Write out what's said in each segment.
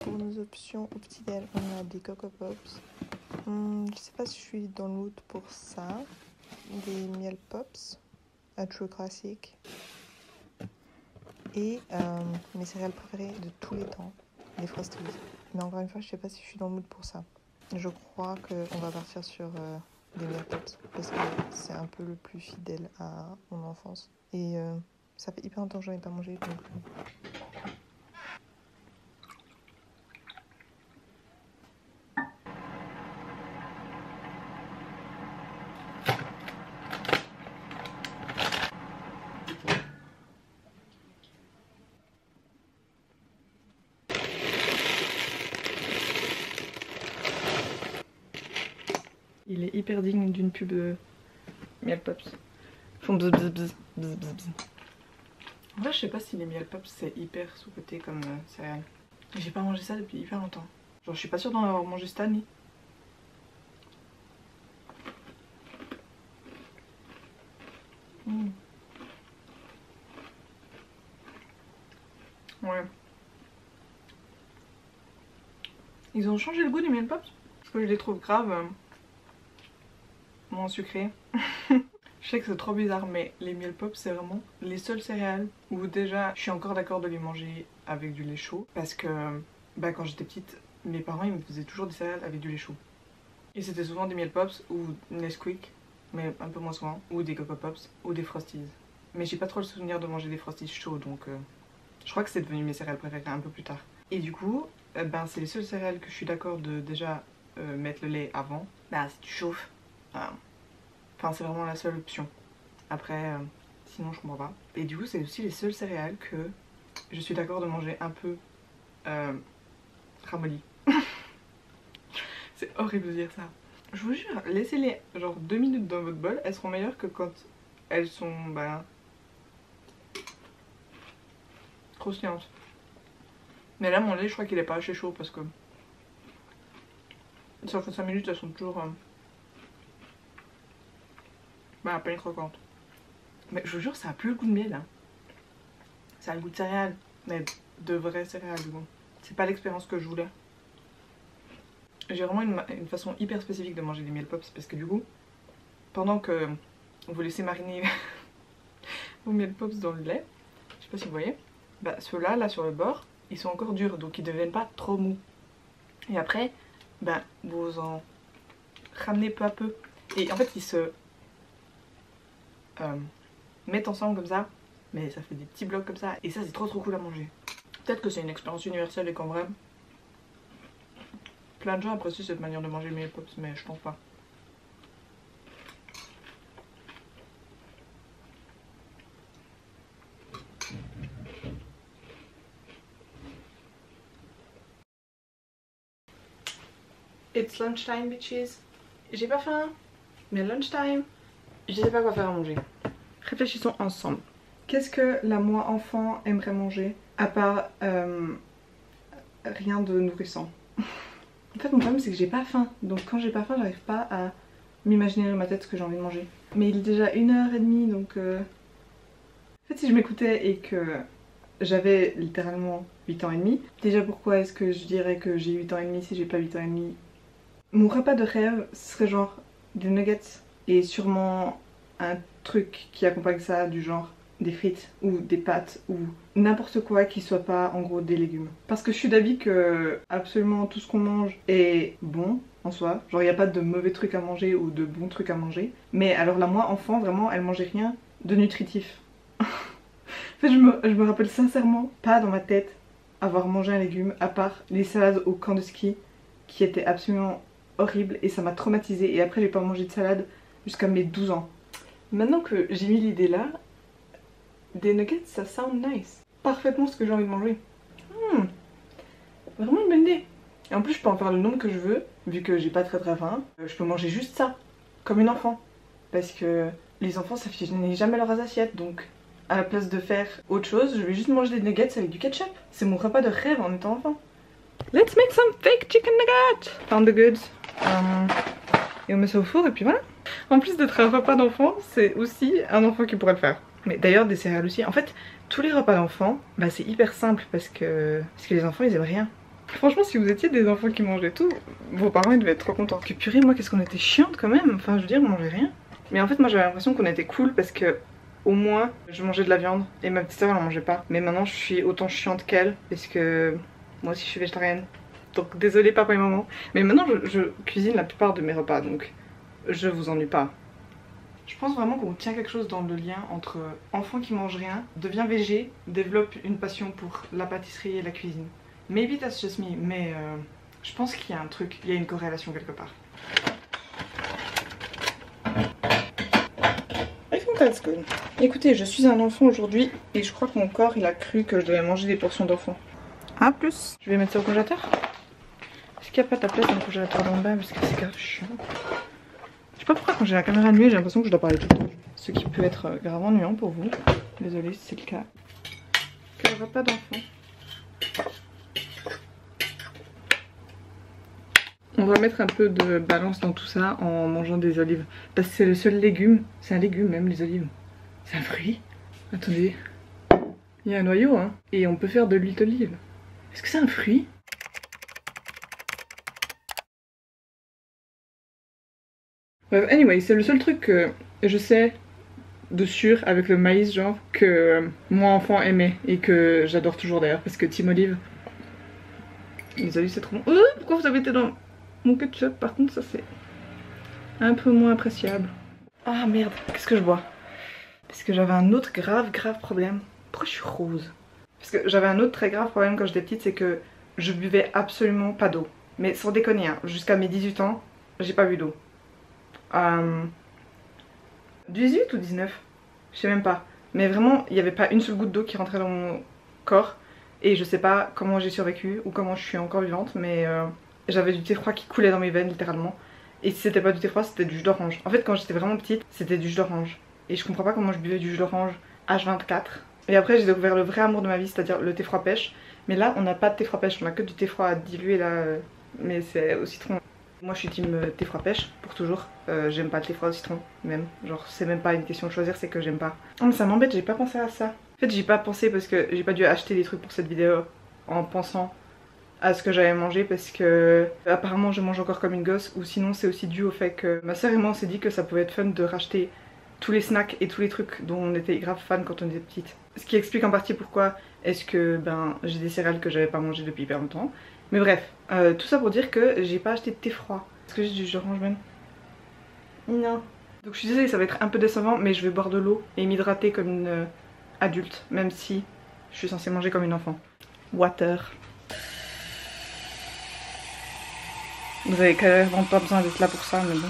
Pour nos options au petit-déj, on a des Coco Pops. Je sais pas si je suis dans le mood pour ça. Des Miel Pops, un true classique. Et mes céréales préférées de tous les temps, les Frosties. Mais encore une fois, je sais pas si je suis dans le mood pour ça. Je crois qu'on va partir sur des Miel Pops parce que c'est un peu le plus fidèle à mon enfance. Et ça fait hyper longtemps que j'en ai pas mangé, donc... Il est hyper digne d'une pub Miel Pops. Ils font bzz bzz bzz bzz bzz bzz. En vrai, je sais pas si les Miel Pops c'est hyper sous-coté comme céréales. J'ai pas mangé ça depuis hyper longtemps. Genre, je suis pas sûre d'en avoir mangé cette année. Ouais. Ils ont changé le goût des Miel Pops parce que je les trouve grave moins sucrés. Je sais que c'est trop bizarre, mais les Miel Pops c'est vraiment les seules céréales où déjà je suis encore d'accord de les manger avec du lait chaud parce que bah, quand j'étais petite, mes parents ils me faisaient toujours des céréales avec du lait chaud. Et c'était souvent des Miel Pops ou Nesquik, mais un peu moins souvent, ou des Coco Pops ou des Frosties. Mais j'ai pas trop le souvenir de manger des Frosties chauds, donc je crois que c'est devenu mes céréales préférées un peu plus tard. Et du coup, ben, c'est les seules céréales que je suis d'accord de déjà mettre le lait avant. Bah si tu chauffes, enfin c'est vraiment la seule option. Après, sinon je comprends pas. Et du coup c'est aussi les seules céréales que je suis d'accord de manger un peu ramollies. C'est horrible de dire ça. Je vous jure, laissez-les genre 2 minutes dans votre bol, elles seront meilleures que quand elles sont bah, croustillantes. Mais là mon lait je crois qu'il est pas assez chaud parce que ça fait 5 minutes elles sont toujours bah, à peine croquantes. Mais je vous jure ça a plus le goût de miel hein. Ça a le goût de céréales, mais de vraies céréales du coup. C'est pas l'expérience que je voulais. J'ai vraiment une façon hyper spécifique de manger des Miel Pops parce que du coup, pendant que vous laissez mariner vos Miel Pops dans le lait, je sais pas si vous voyez, bah ceux-là, là sur le bord, ils sont encore durs donc ils deviennent pas trop mous. Et après, bah vous en ramenez peu à peu. Et en fait, ils se mettent ensemble comme ça, mais ça fait des petits blocs comme ça et ça c'est trop cool à manger. Peut-être que c'est une expérience universelle et qu'en vrai, plein de gens apprécient cette manière de manger les Miel Pops, mais je pense pas. It's lunchtime bitches. J'ai pas faim, mais lunchtime, je sais pas quoi faire à manger. Réfléchissons ensemble. Qu'est-ce que la moi enfant aimerait manger à part rien de nourrissant? En fait mon problème c'est que j'ai pas faim, donc quand j'ai pas faim j'arrive pas à m'imaginer dans ma tête ce que j'ai envie de manger. Mais il est déjà 1h30 donc en fait si je m'écoutais et que j'avais littéralement 8 ans et demi, déjà pourquoi est-ce que je dirais que j'ai 8 ans et demi si j'ai pas 8 ans et demi? Mon repas de rêve serait genre des nuggets et sûrement un truc qui accompagne ça du genre des frites ou des pâtes ou n'importe quoi qui soit pas en gros des légumes. Parce que je suis d'avis que absolument tout ce qu'on mange est bon en soi. Genre il n'y a pas de mauvais trucs à manger ou de bons trucs à manger. Mais alors là moi enfant vraiment elle mangeait rien de nutritif. En fait je me rappelle sincèrement pas dans ma tête avoir mangé un légume à part les salades au camp de ski qui étaient absolument horribles et ça m'a traumatisée et après j'ai pas mangé de salade jusqu'à mes 12 ans. Maintenant que j'ai mis l'idée là, des nuggets ça sound nice. Parfaitement ce que j'ai envie de manger. Vraiment une bonne idée. Et en plus je peux en faire le nombre que je veux, vu que j'ai pas très faim. Je peux manger juste ça, comme une enfant. Parce que les enfants ça finit jamais leurs assiettes, donc à la place de faire autre chose, je vais juste manger des nuggets avec du ketchup. C'est mon repas de rêve en étant enfant. Let's make some fake chicken nuggets. Found the goods. Et on met ça au four et puis voilà. En plus d'être un repas d'enfant, c'est aussi un enfant qui pourrait le faire. Mais d'ailleurs des céréales aussi. En fait, tous les repas d'enfants, bah, c'est hyper simple parce que les enfants ils aiment rien. Franchement, si vous étiez des enfants qui mangeaient tout, vos parents ils devaient être trop contents. Que purée, moi qu'est-ce qu'on était chiante quand même. Enfin, je veux dire, on mangeait rien. Mais en fait, moi j'avais l'impression qu'on était cool parce que au moins je mangeais de la viande et ma petite soeur elle en mangeait pas. Mais maintenant je suis autant chiante qu'elle parce que moi aussi je suis végétarienne. Donc désolée papa et maman. Mais maintenant je cuisine la plupart de mes repas donc je vous ennuie pas. Je pense vraiment qu'on tient quelque chose dans le lien entre enfant qui mange rien, devient végé, développe une passion pour la pâtisserie et la cuisine. Maybe that's just me, mais je pense qu'il y a un truc, il y a une corrélation quelque part. I think that's good. Écoutez, je suis un enfant aujourd'hui et je crois que mon corps il a cru que je devais manger des portions d'enfant. A plus. Je vais mettre ça au congélateur. Est-ce qu'il n'y a pas ta place dans le congélateur d'en bas parce que c'est grave chiant. Je sais pas pourquoi quand j'ai la caméra allumée j'ai l'impression que je dois parler tout le temps. Ce qui peut être grave ennuyant pour vous. Désolée si c'est le cas. Que le repas d'enfant. On va mettre un peu de balance dans tout ça en mangeant des olives. Parce que c'est le seul légume. C'est un légume même les olives. C'est un fruit. Attendez. Il y a un noyau hein. Et on peut faire de l'huile d'olive. Est-ce que c'est un fruit? Bref, anyway, c'est le seul truc que je sais de sûr avec le maïs genre que moi enfant aimais et que j'adore toujours d'ailleurs parce que Team Olive. Les olives c'est trop bon. Pourquoi vous avez été dans mon ketchup? Par contre ça c'est un peu moins appréciable. Ah merde, qu'est-ce que je bois? Parce que j'avais un autre grave problème. Pourquoi je suis rose? Parce que j'avais un autre très grave problème quand j'étais petite, c'est que je buvais absolument pas d'eau. Mais sans déconner, hein, jusqu'à mes 18 ans, j'ai pas bu d'eau. 18 ou 19? Je sais même pas. Mais vraiment, il n'y avait pas une seule goutte d'eau qui rentrait dans mon corps. Et je sais pas comment j'ai survécu ou comment je suis encore vivante, mais j'avais du thé froid qui coulait dans mes veines littéralement. Et si c'était pas du thé froid, c'était du jus d'orange. En fait, quand j'étais vraiment petite, c'était du jus d'orange. Et je comprends pas comment je buvais du jus d'orange H24. Et après, j'ai découvert le vrai amour de ma vie, c'est-à-dire le thé froid pêche. Mais là, on n'a pas de thé froid pêche, on a que du thé froid dilué là. Mais c'est au citron. Moi je suis team thé froid pêche pour toujours. J'aime pas le thé froid au citron même. Genre c'est même pas une question de choisir, c'est que j'aime pas. Oh mais ça m'embête, j'ai pas pensé à ça. En fait j'ai pas pensé parce que j'ai pas dû acheter des trucs pour cette vidéo en pensant à ce que j'allais manger parce que apparemment je mange encore comme une gosse ou sinon c'est aussi dû au fait que ma soeur et moi on s'est dit que ça pouvait être fun de racheter tous les snacks et tous les trucs dont on était grave fan quand on était petite. Ce qui explique en partie pourquoi est-ce que j'ai des céréales que j'avais pas mangé depuis hyper longtemps. Mais bref, tout ça pour dire que j'ai pas acheté de thé froid. Est-ce que j'ai du jus d'orange même? Non. Donc je suis désolée, ça va être un peu décevant, mais je vais boire de l'eau et m'hydrater comme une adulte, même si je suis censée manger comme une enfant. Water. Vous avez carrément pas besoin d'être là pour ça, mais bon.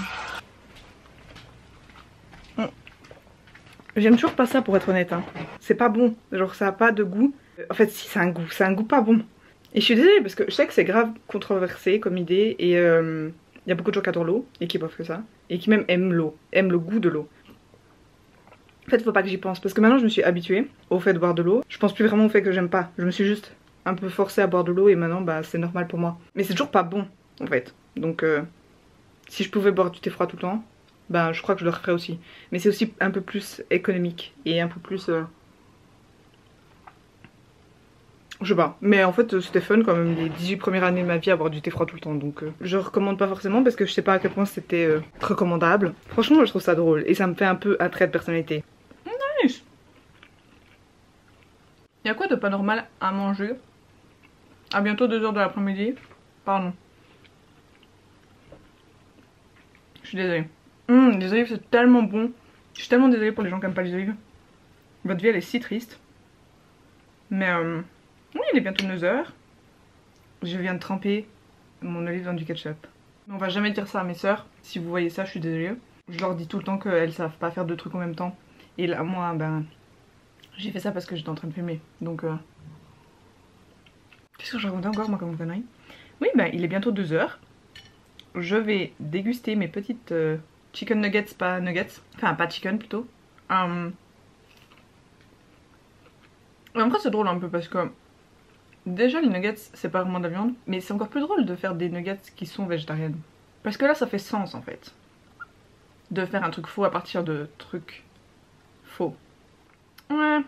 J'aime toujours pas ça pour être honnête, hein. C'est pas bon, genre ça a pas de goût. En fait si, c'est un goût pas bon. Et je suis désolée parce que je sais que c'est grave controversé comme idée et il y a beaucoup de gens qui adorent l'eau et qui boivent que ça et qui même aiment l'eau, aiment le goût de l'eau. En fait faut pas que j'y pense parce que maintenant je me suis habituée au fait de boire de l'eau. Je pense plus vraiment au fait que j'aime pas, je me suis juste un peu forcée à boire de l'eau et maintenant bah c'est normal pour moi. Mais c'est toujours pas bon en fait, donc si je pouvais boire du thé froid tout le temps, bah je crois que je le referais aussi. Mais c'est aussi un peu plus économique et un peu plus... Je sais pas, mais en fait c'était fun quand même les 18 premières années de ma vie à boire du thé froid tout le temps, donc je recommande pas forcément parce que je sais pas à quel point c'était recommandable. Franchement moi je trouve ça drôle et ça me fait un peu un trait de personnalité. Nice. Y'a quoi de pas normal à manger à bientôt 2 h de l'après-midi? Pardon. Je suis désolée. Les olives c'est tellement bon. Je suis tellement désolée pour les gens qui aiment pas les olives. Votre vie elle est si triste. Mais oui, il est bientôt 9 h. Je viens de tremper mon olive dans du ketchup. On va jamais dire ça à mes soeurs. Si vous voyez ça, je suis désolée. Je leur dis tout le temps qu'elles savent pas faire 2 trucs en même temps. Et là, moi, j'ai fait ça parce que j'étais en train de fumer. Donc, qu'est-ce que je racontais encore, moi, comme connerie? Oui, il est bientôt 2 h. Je vais déguster mes petites chicken nuggets, pas nuggets. Enfin, pas chicken plutôt. En vrai, c'est drôle un peu parce que déjà les nuggets c'est pas vraiment de la viande, mais c'est encore plus drôle de faire des nuggets qui sont végétariennes. Parce que là ça fait sens en fait. De faire un truc faux à partir de trucs faux. Ouais,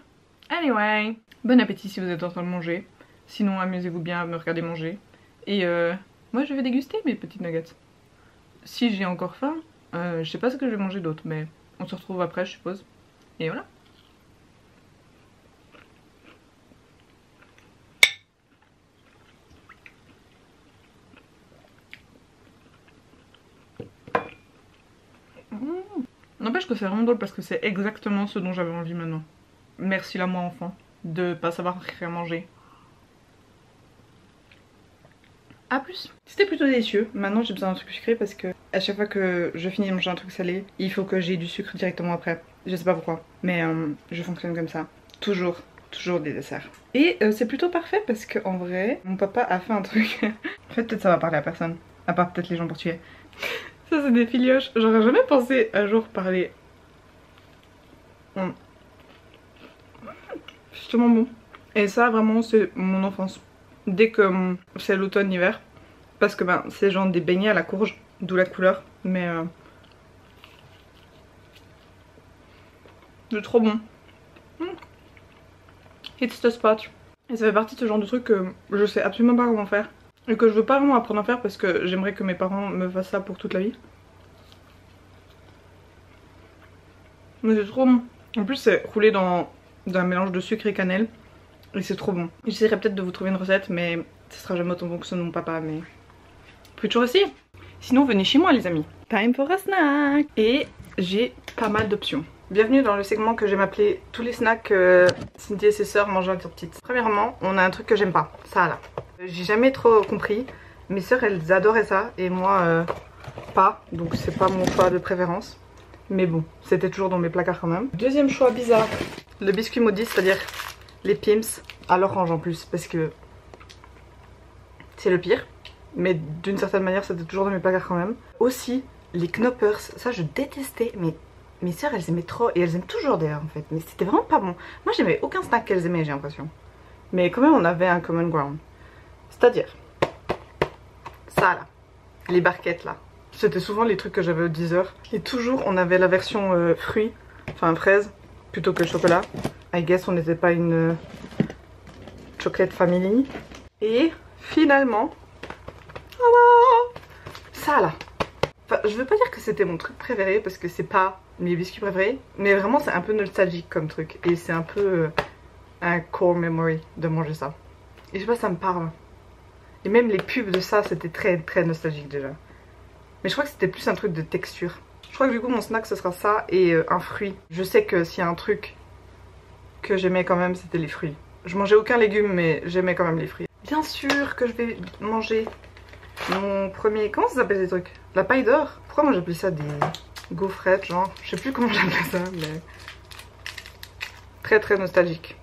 anyway. Bon appétit si vous êtes en train de manger. Sinon amusez-vous bien à me regarder manger. Et moi je vais déguster mes petites nuggets. Si j'ai encore faim, je sais pas ce que je vais manger d'autre, mais on se retrouve après je suppose. Et voilà. N'empêche que c'est vraiment drôle parce que c'est exactement ce dont j'avais envie maintenant. Merci la moi enfant de pas savoir rien manger. A plus. C'était plutôt délicieux. Maintenant j'ai besoin d'un truc sucré parce que à chaque fois que je finis de manger un truc salé, il faut que j'ai du sucre directement après. Je sais pas pourquoi, mais je fonctionne comme ça. Toujours des desserts. Et c'est plutôt parfait parce que en vrai, mon papa a fait un truc. En fait peut-être ça va parler à personne, à part peut-être les gens portugais. Ça c'est des filioches. J'aurais jamais pensé un jour parler. C'est tellement bon. Et ça vraiment c'est mon enfance. Dès que c'est l'automne-hiver. Parce que ben c'est genre des beignets à la courge. D'où la couleur. Mais c'est trop bon. It's the spot. Et ça fait partie de ce genre de truc que je sais absolument pas comment faire. Et que je veux pas vraiment apprendre à faire parce que j'aimerais que mes parents me fassent ça pour toute la vie. Mais c'est trop bon. En plus c'est roulé dans un mélange de sucre et cannelle. Et c'est trop bon. J'essaierai peut-être de vous trouver une recette mais ce sera jamais autant bon que ceux de mon papa. Mais vous pouvez toujours essayer. Sinon venez chez moi les amis. Time for a snack. Et j'ai pas mal d'options. Bienvenue dans le segment que j'aime appeler tous les snacks que Cindy et ses sœurs mangent quand elles sont petites. Premièrement, on a un truc que j'aime pas, ça là. J'ai jamais trop compris. Mes sœurs elles adoraient ça et moi pas. Donc c'est pas mon choix de préférence. Mais bon, c'était toujours dans mes placards quand même. Deuxième choix bizarre, le biscuit maudit, c'est-à-dire les Pim's à l'orange en plus. Parce que c'est le pire. Mais d'une certaine manière c'était toujours dans mes placards quand même. Aussi les Knoppers, ça je détestais mais... Mes sœurs elles aimaient trop et elles aiment toujours d'ailleurs en fait. Mais c'était vraiment pas bon. Moi j'aimais aucun snack qu'elles aimaient j'ai l'impression. Mais quand même on avait un common ground. C'est-à-dire ça là. Les barquettes là. C'était souvent les trucs que j'avais au 10h. Et toujours on avait la version fruits. Enfin fraise. Plutôt que chocolat. I guess on n'était pas une chocolate family. Et finalement. Ça là. Enfin, je veux pas dire que c'était mon truc préféré parce que c'est pas mes biscuits préférés, mais vraiment c'est un peu nostalgique comme truc et c'est un peu un core memory de manger ça. Et je sais pas, ça me parle. Et même les pubs de ça c'était très nostalgique déjà. Mais je crois que c'était plus un truc de texture. Je crois que du coup mon snack ce sera ça et un fruit. Je sais que s'il y a un truc que j'aimais quand même c'était les fruits. Je mangeais aucun légume mais j'aimais quand même les fruits. Bien sûr que je vais manger mon premier... Comment ça s'appelle ces trucs? La paille d'or? Pourquoi moi j'appelle ça des gaufrettes genre? Je sais plus comment j'appelle ça mais... Très nostalgique.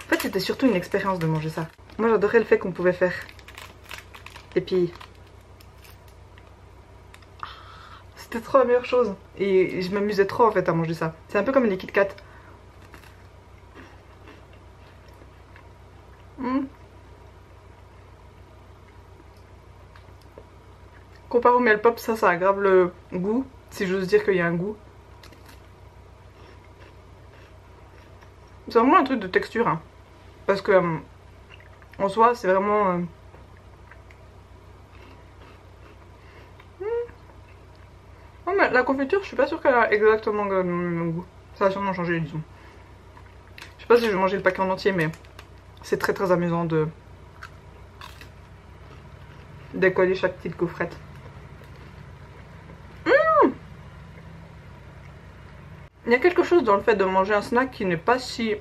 En fait c'était surtout une expérience de manger ça. Moi j'adorais le fait qu'on pouvait faire. Et puis... C'était trop la meilleure chose. Et je m'amusais trop en fait à manger ça. C'est un peu comme les Kit Kat. Comparé au miel pop, ça aggrave le goût, si j'ose dire qu'il y a un goût. C'est vraiment un truc de texture, hein. Parce que en soi, c'est vraiment... Non mais la confiture, je suis pas sûre qu'elle a exactement le même goût. Ça va sûrement changer, disons. Je sais pas si je vais manger le paquet en entier, mais c'est très amusant de décoller chaque petite gaufrette. Il y a quelque chose dans le fait de manger un snack qui n'est pas si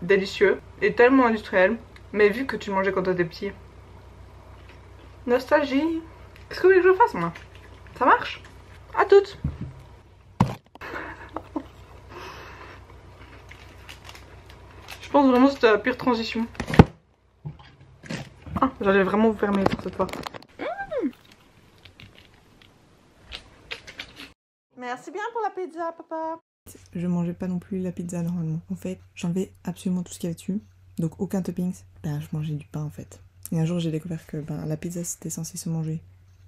délicieux et tellement industriel, mais vu que tu mangeais quand t'étais petit. Nostalgie. Qu'est-ce que vous voulez que je fasse moi? Ça marche? À toutes. Je pense vraiment que c'était la pire transition. Ah, j'allais vraiment vous fermer sur cette fois. Merci bien pour la pizza, papa. Je mangeais pas non plus la pizza normalement. En fait, j'enlevais absolument tout ce qu'il y avait dessus. Donc aucun toppings. Ben, je mangeais du pain en fait. Et un jour, j'ai découvert que la pizza c'était censé se manger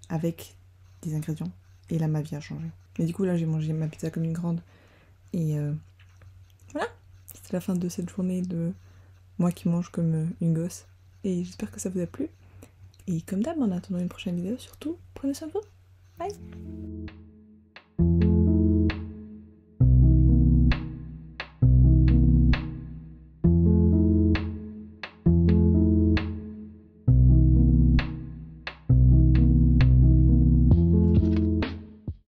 avec des ingrédients. Et là, ma vie a changé. Mais du coup, là, j'ai mangé ma pizza comme une grande. Et voilà. C'était la fin de cette journée de moi qui mange comme une gosse. Et j'espère que ça vous a plu. Et comme d'hab, en attendant une prochaine vidéo, surtout, prenez soin de vous. Bye!